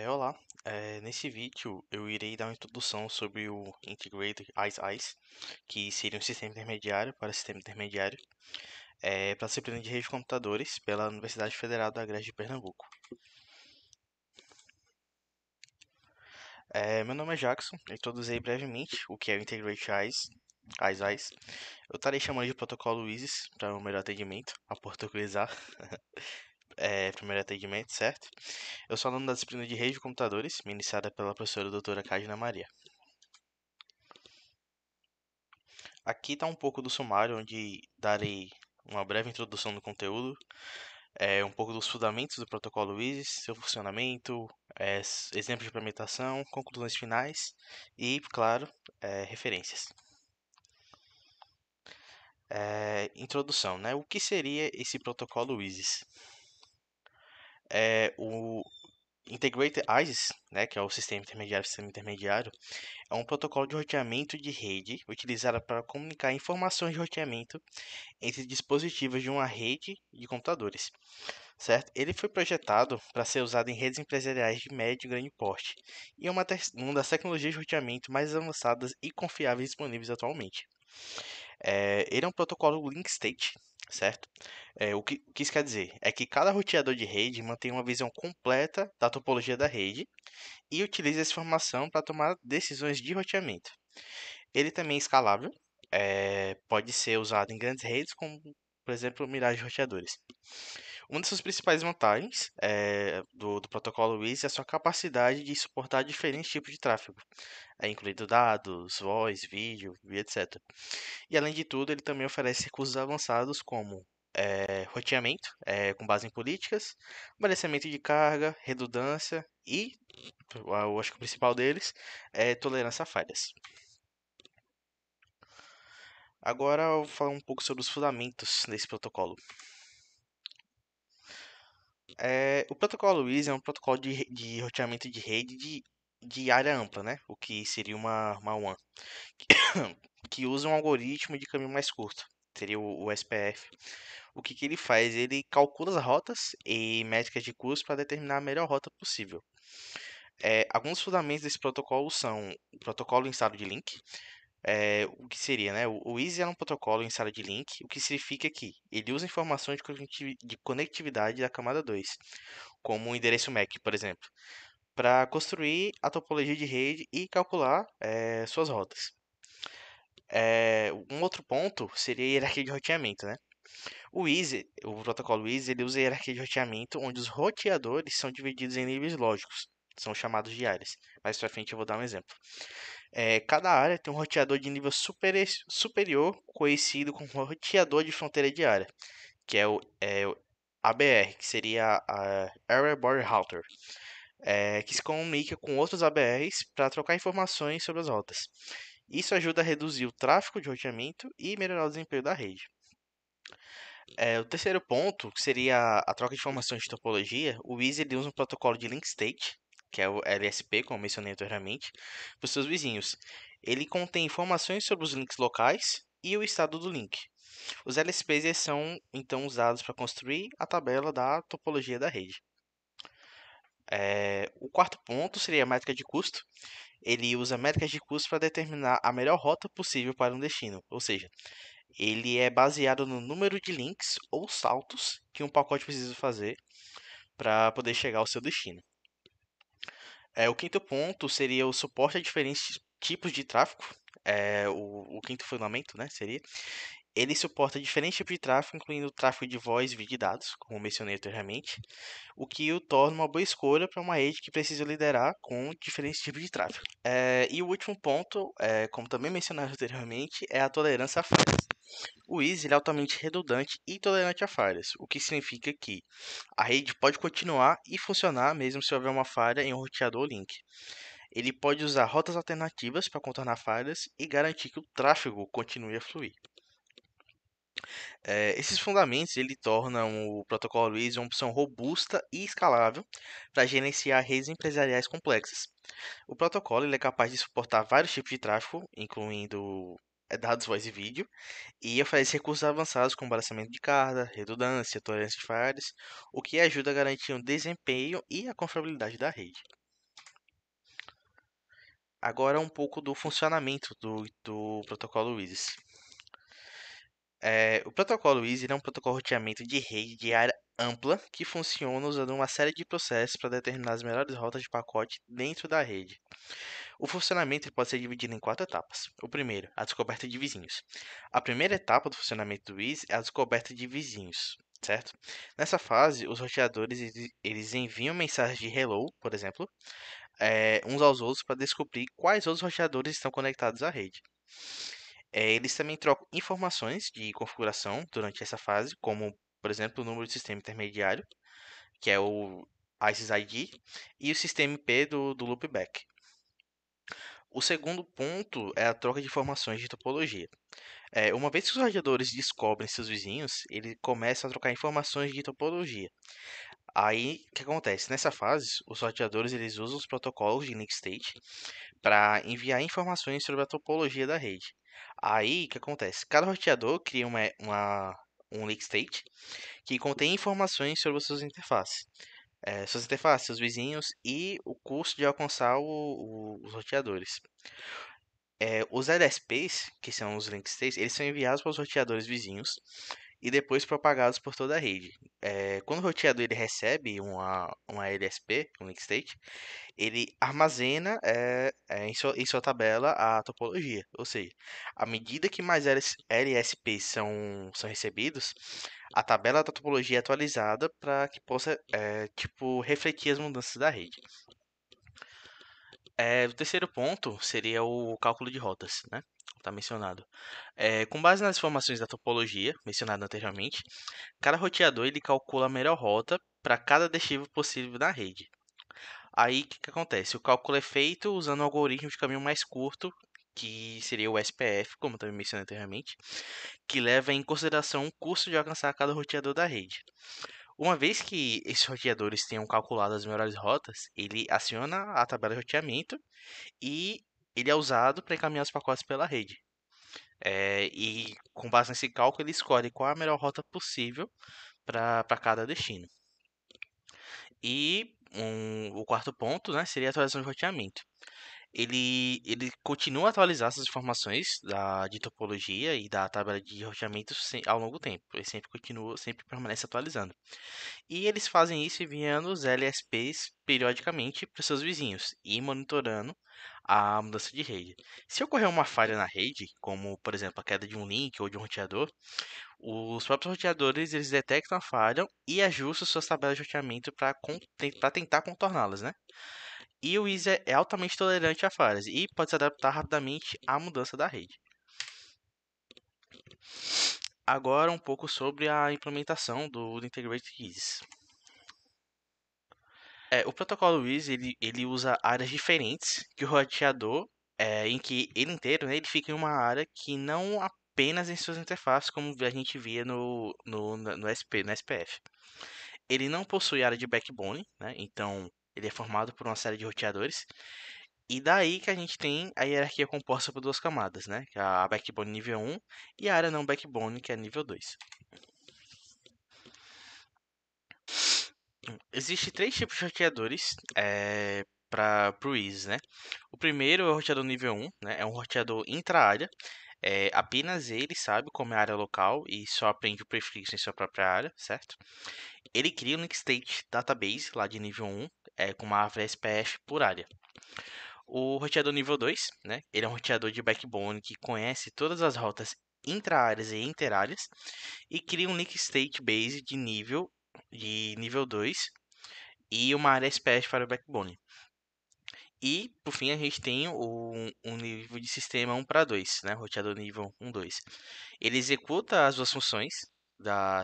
Olá, nesse vídeo eu irei dar uma introdução sobre o Integrated ICE, que seria um sistema intermediário para sistema intermediário, para a disciplina de rede de computadores pela Universidade Federal da Grande de Pernambuco. Meu nome é Jackson, eu introduzirei brevemente o que é o Integrated ICE. Eu estarei chamando de protocolo ISIS para o melhor atendimento, a portuguesar, primeiro atendimento, certo? Eu sou aluno da disciplina de rede de computadores, ministrada pela professora doutora Cadina Maria. Aqui está um pouco do sumário, onde darei uma breve introdução do conteúdo, um pouco dos fundamentos do protocolo ISIS, seu funcionamento, exemplos de implementação, conclusões finais e, claro, referências. Introdução, né? O que seria esse protocolo ISIS? O Integrated ISIS, né, que é o sistema intermediário, é um protocolo de roteamento de rede utilizado para comunicar informações de roteamento entre dispositivos de uma rede de computadores, certo? Ele foi projetado para ser usado em redes empresariais de médio e grande porte e é uma das tecnologias de roteamento mais avançadas e confiáveis disponíveis atualmente. Ele é um protocolo link state, certo? O que isso quer dizer? É que cada roteador de rede mantém uma visão completa da topologia da rede e utiliza essa informação para tomar decisões de roteamento. Ele também é escalável, pode ser usado em grandes redes, como, por exemplo, milhares de roteadores. Uma das suas principais vantagens do protocolo WIS é a sua capacidade de suportar diferentes tipos de tráfego, incluindo dados, voz, vídeo e etc. E além de tudo, ele também oferece recursos avançados como roteamento, com base em políticas, balanceamento de carga, redundância e, eu acho que o principal deles, é tolerância a falhas. Agora eu vou falar um pouco sobre os fundamentos desse protocolo. O protocolo WIS é um protocolo de roteamento de rede de área ampla, né? O que seria uma WAN, que usa um algoritmo de caminho mais curto, seria o SPF. O que ele faz? Ele calcula as rotas e métricas de custo para determinar a melhor rota possível. Alguns fundamentos desse protocolo são o protocolo em estado de link, o que seria, né? O Easy é um protocolo em sala de link, o que significa que ele usa informações de conectividade da camada 2, como o endereço MAC, por exemplo, para construir a topologia de rede e calcular suas rotas. Um outro ponto seria a hierarquia de roteamento, né? O protocolo Easy, ele usa a hierarquia de roteamento, onde os roteadores são divididos em níveis lógicos, são chamados de áreas. Mais pra frente eu vou dar um exemplo. Cada área tem um roteador de nível superior, conhecido como roteador de fronteira de área, que é o ABR, que seria a Area Border Router, que se comunica com outros ABRs para trocar informações sobre as rotas. Isso ajuda a reduzir o tráfego de roteamento e melhorar o desempenho da rede. O terceiro ponto, que seria a troca de informações de topologia, o Easy ele usa um protocolo de link state, que é o LSP, como mencionei anteriormente, para os seus vizinhos. Ele contém informações sobre os links locais e o estado do link. Os LSPs eles são então usados para construir a tabela da topologia da rede. O quarto ponto seria a métrica de custo. Ele usa métricas de custo para determinar a melhor rota possível para um destino, ou seja, ele é baseado no número de links ou saltos que um pacote precisa fazer para poder chegar ao seu destino. O quinto ponto seria o suporte a diferentes tipos de tráfego. O quinto fundamento, né, seria. Ele suporta diferentes tipos de tráfego, incluindo o tráfego de voz, vídeo e dados, como mencionei anteriormente, o que o torna uma boa escolha para uma rede que precisa liderar com diferentes tipos de tráfego. E o último ponto, como também mencionado anteriormente, é a tolerância a falhas. O Easy ele é altamente redundante e tolerante a falhas, o que significa que a rede pode continuar e funcionar mesmo se houver uma falha em um roteador ou link. Ele pode usar rotas alternativas para contornar falhas e garantir que o tráfego continue a fluir. Esses fundamentos ele tornam o protocolo Easy uma opção robusta e escalável para gerenciar redes empresariais complexas. O protocolo ele é capaz de suportar vários tipos de tráfego, incluindo dados, voz e vídeo, e oferece recursos avançados como balanceamento de carga, redundância, tolerância de falhas, o que ajuda a garantir o desempenho e a confiabilidade da rede. Agora um pouco do funcionamento do protocolo WISE. O protocolo WISE é um protocolo de roteamento de rede de área ampla que funciona usando uma série de processos para determinar as melhores rotas de pacote dentro da rede. O funcionamento pode ser dividido em quatro etapas. O primeiro, a descoberta de vizinhos. A primeira etapa do funcionamento do WIS é a descoberta de vizinhos, certo? Nessa fase, os roteadores eles enviam mensagens de hello, por exemplo, uns aos outros para descobrir quais outros roteadores estão conectados à rede. Eles também trocam informações de configuração durante essa fase, como, por exemplo, o número de sistema intermediário, que é o ISIS ID, e o sistema IP do loopback. O segundo ponto é a troca de informações de topologia. Uma vez que os radiadores descobrem seus vizinhos, eles começam a trocar informações de topologia. Aí, o que acontece? Nessa fase, os roteadores eles usam os protocolos de link state para enviar informações sobre a topologia da rede. Aí, o que acontece? Cada roteador cria um link state que contém informações sobre as suas interfaces, seus vizinhos e o custo de alcançar os roteadores. Os LSPs, que são os link states, eles são enviados para os roteadores vizinhos e depois propagados por toda a rede. Quando o roteador ele recebe uma LSP, um link state, ele armazena em sua tabela a topologia. Ou seja, à medida que mais LSPs são recebidos, a tabela da topologia é atualizada para que possa tipo, refletir as mudanças da rede. O terceiro ponto seria o cálculo de rotas, né? Está mencionado. Com base nas informações da topologia mencionada anteriormente, cada roteador ele calcula a melhor rota para cada destino possível na rede. Aí o que acontece? O cálculo é feito usando o algoritmo de caminho mais curto, que seria o SPF, como também mencionei anteriormente, que leva em consideração o custo de alcançar cada roteador da rede. Uma vez que esses roteadores tenham calculado as melhores rotas, ele aciona a tabela de roteamento e ele é usado para encaminhar os pacotes pela rede. E com base nesse cálculo, ele escolhe qual é a melhor rota possível para cada destino. E o quarto ponto, né, seria a atualização de roteamento. Ele continua a atualizar essas informações de topologia e da tabela de roteamento ao longo do tempo. Ele sempre continua, sempre permanece atualizando. E eles fazem isso enviando os LSPs periodicamente para seus vizinhos e monitorando a mudança de rede. Se ocorrer uma falha na rede, como por exemplo a queda de um link ou de um roteador, os próprios roteadores eles detectam a falha e ajustam suas tabelas de roteamento para tentar contorná-las, né? E o Easy é altamente tolerante a falhas e pode se adaptar rapidamente à mudança da rede. Agora um pouco sobre a implementação do Integrated Easy. O protocolo WIS ele usa áreas diferentes que o roteador, em que ele inteiro, né, ele fica em uma área que não apenas em suas interfaces, como a gente via no SPF. Ele não possui área de backbone, né, então ele é formado por uma série de roteadores. E daí que a gente tem a hierarquia composta por duas camadas, né, que é a backbone nível 1 e a área não backbone, que é nível 2. Existem três tipos de roteadores para o Easy, né? O primeiro é o roteador nível 1, né? É um roteador intra-área. Apenas ele sabe como é a área local e só aprende o prefixo em sua própria área, certo? Ele cria um link state database lá de nível 1, com uma árvore SPF por área. O roteador nível 2, né? Ele é um roteador de backbone que conhece todas as rotas intra-áreas e inter-áreas e cria um link state base de nível 2 e uma área SPF para o backbone. E, por fim, a gente tem um nível de sistema 1 para 2, né? Roteador nível 1, 2. Ele executa as duas funções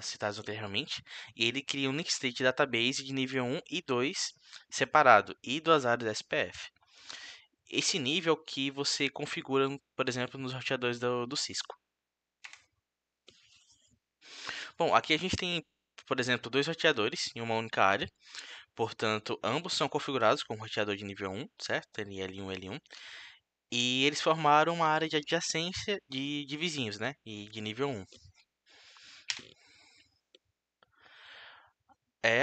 citadas anteriormente e ele cria um link state database de nível 1 e 2 separado e duas áreas SPF. Esse nível que você configura, por exemplo, nos roteadores do Cisco. Bom, aqui a gente tem, por exemplo, dois roteadores em uma única área. Portanto, ambos são configurados com roteador de nível 1, certo? NL1, L1. E eles formaram uma área de adjacência de vizinhos, né? E de nível 1.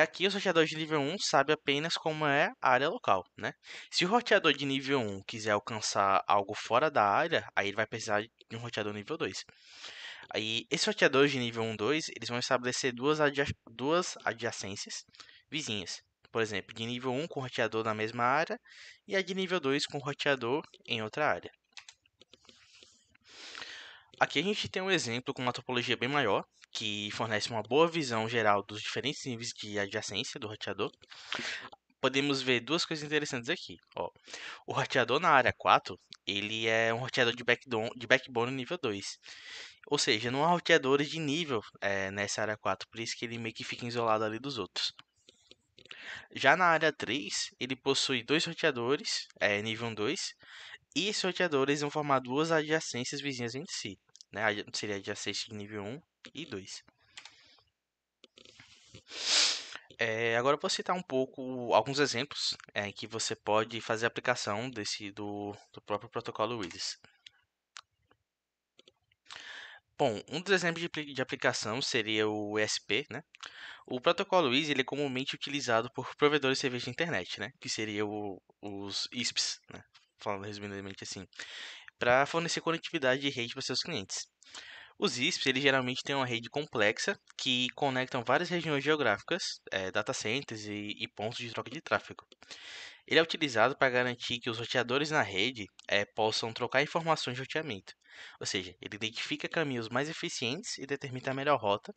Aqui o roteador de nível 1 sabe apenas como é a área local, né? Se o roteador de nível 1 quiser alcançar algo fora da área, aí ele vai precisar de um roteador nível 2. Aí, esses roteadores de nível 1 e 2, eles vão estabelecer duas adjacências vizinhas. Por exemplo, de nível 1 com roteador na mesma área e a de nível 2 com roteador em outra área. Aqui a gente tem um exemplo com uma topologia bem maior, que fornece uma boa visão geral dos diferentes níveis de adjacência do roteador. Podemos ver duas coisas interessantes aqui. Ó, o roteador na área 4, ele é um roteador de backbone nível 2. Ou seja, não há roteadores de nível nessa área 4, por isso que ele meio que fica isolado ali dos outros. Já na área 3, ele possui dois roteadores, nível 2, e esses roteadores vão formar duas adjacências vizinhas entre si. Né? Seria adjacência de nível 1 e 2. Agora eu vou citar um pouco alguns exemplos em que você pode fazer a aplicação do próprio protocolo WIDS. Bom, um dos exemplos de aplicação seria o ESP, né? O protocolo WIS ele é comumente utilizado por provedores de serviço de internet, né? Que seria os ISPs, né? Falando resumidamente assim, para fornecer conectividade de rede para seus clientes. Os ISPs eles geralmente têm uma rede complexa que conectam várias regiões geográficas, data centers e pontos de troca de tráfego. Ele é utilizado para garantir que os roteadores na rede possam trocar informações de roteamento. Ou seja, ele identifica caminhos mais eficientes e determina a melhor rota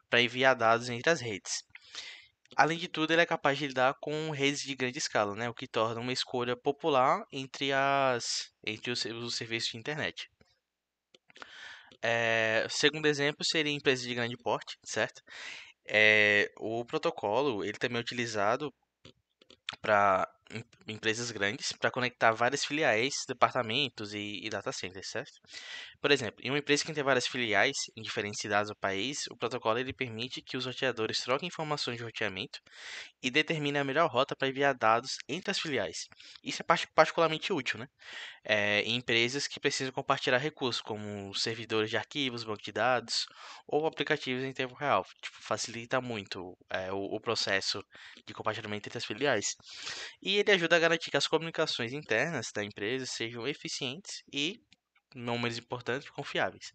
para enviar dados entre as redes. Além de tudo, ele é capaz de lidar com redes de grande escala, né? O que torna uma escolha popular entre os serviços de internet. Segundo exemplo, seria empresas de grande porte, certo? O protocolo ele também é utilizado para empresas grandes para conectar várias filiais, departamentos e data centers, certo? Por exemplo, em uma empresa que tem várias filiais em diferentes cidades do país, o protocolo ele permite que os roteadores troquem informações de roteamento e determine a melhor rota para enviar dados entre as filiais. Isso é particularmente útil, né? Em empresas que precisam compartilhar recursos, como servidores de arquivos, banco de dados ou aplicativos em tempo real. Tipo, facilita muito o processo de compartilhamento entre as filiais. E ele ajuda a garantir que as comunicações internas da empresa sejam eficientes e, não menos importante, confiáveis.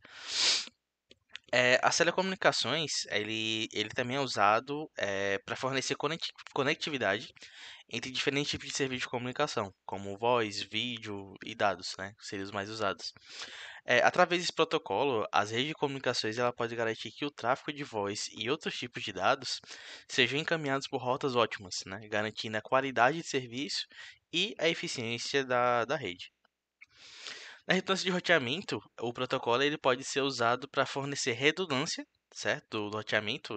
As telecomunicações, ele também é usado para fornecer conectividade entre diferentes tipos de serviço de comunicação, como voz, vídeo e dados, né? Seriam os mais usados. Através desse protocolo, as redes de comunicações ela pode garantir que o tráfego de voz e outros tipos de dados sejam encaminhados por rotas ótimas, né? Garantindo a qualidade de serviço e a eficiência da rede. Na redundância de roteamento, o protocolo ele pode ser usado para fornecer redundância, certo, do roteamento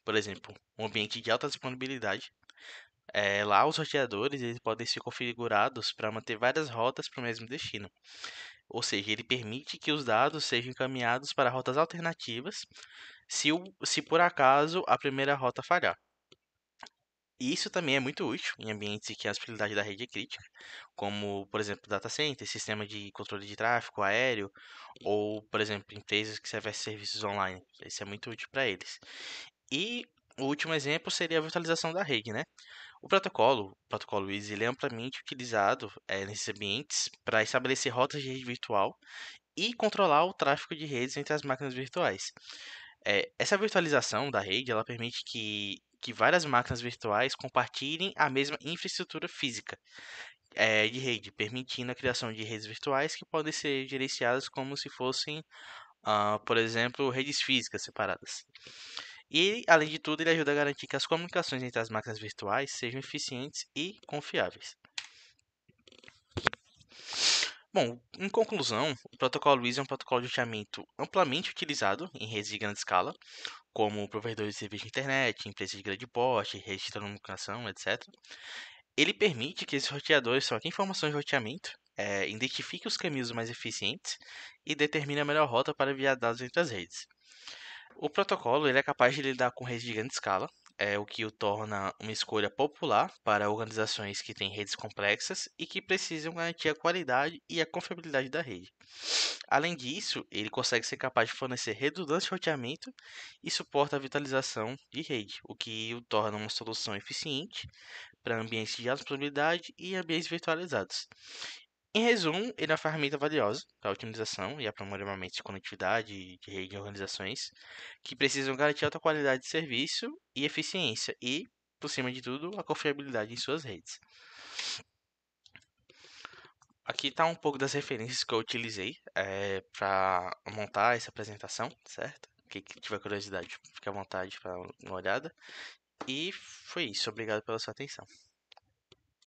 por exemplo, um ambiente de alta disponibilidade. Lá, os roteadores eles podem ser configurados para manter várias rotas para o mesmo destino. Ou seja, ele permite que os dados sejam encaminhados para rotas alternativas se por acaso a primeira rota falhar. E isso também é muito útil em ambientes em que a disponibilidade da rede é crítica, como, por exemplo, data center, sistema de controle de tráfego aéreo, ou, por exemplo, empresas que servem serviços online. Isso é muito útil para eles. E o último exemplo seria a virtualização da rede, né? O protocolo WIS, ele é amplamente utilizado nesses ambientes para estabelecer rotas de rede virtual e controlar o tráfego de redes entre as máquinas virtuais. Essa virtualização da rede, ela permite que várias máquinas virtuais compartilhem a mesma infraestrutura física de rede, permitindo a criação de redes virtuais que podem ser gerenciadas como se fossem, por exemplo, redes físicas separadas. E, além de tudo, ele ajuda a garantir que as comunicações entre as máquinas virtuais sejam eficientes e confiáveis. Bom, em conclusão, o protocolo WIS é um protocolo de roteamento amplamente utilizado em redes de grande escala, como provedores de serviço de internet, empresas de grande porte, redes de telecomunicação, etc. Ele permite que esses roteadores troquem informações de roteamento, identifiquem os caminhos mais eficientes e determine a melhor rota para enviar dados entre as redes. O protocolo ele é capaz de lidar com redes de grande escala, é o que o torna uma escolha popular para organizações que têm redes complexas e que precisam garantir a qualidade e a confiabilidade da rede. Além disso, ele consegue ser capaz de fornecer redundância de roteamento e suporta a virtualização de rede, o que o torna uma solução eficiente para ambientes de alta disponibilidade e ambientes virtualizados. Em resumo, ele é uma ferramenta valiosa para a otimização e aprimoramento de conectividade de rede de organizações que precisam garantir alta qualidade de serviço e eficiência e, por cima de tudo, a confiabilidade em suas redes. Aqui está um pouco das referências que eu utilizei para montar essa apresentação, certo? Quem tiver curiosidade, fique à vontade para dar uma olhada. E foi isso. Obrigado pela sua atenção.